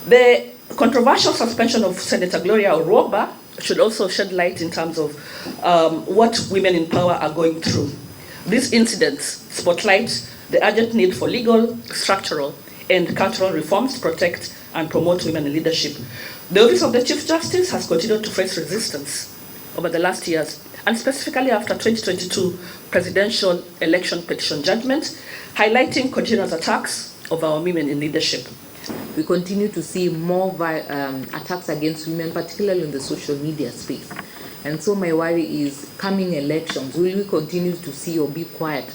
The controversial suspension of Senator Gloria Oroba should also shed light in terms of what women in power are going through. These incidents spotlight the urgent need for legal, structural, and cultural reforms to protect and promote women in leadership. The Office of the Chief Justice has continued to face resistance over the last years, and specifically after 2022 presidential election petition judgment, highlighting continuous attacks of our women in leadership. We continue to see more attacks against women, particularly in the social media space. And so my worry is, coming elections, will we continue to see or be quiet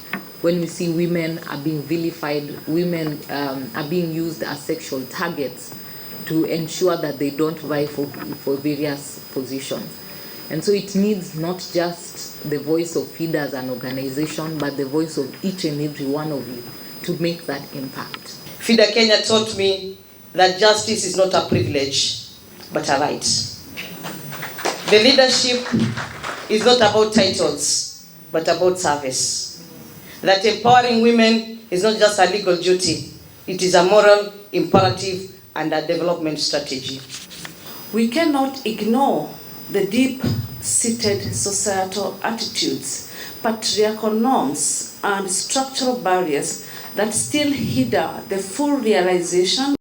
when we see women are being vilified, women are being used as sexual targets to ensure that they don't vie for various positions? And so it needs not just the voice of FIDA as an organization, but the voice of each and every one of you to make that impact. FIDA Kenya taught me that justice is not a privilege, but a right. The leadership is not about titles, but about service. That empowering women is not just a legal duty, it is a moral imperative and a development strategy. We cannot ignore the deep-seated societal attitudes, patriarchal norms, and structural barriers that still hinder the full realization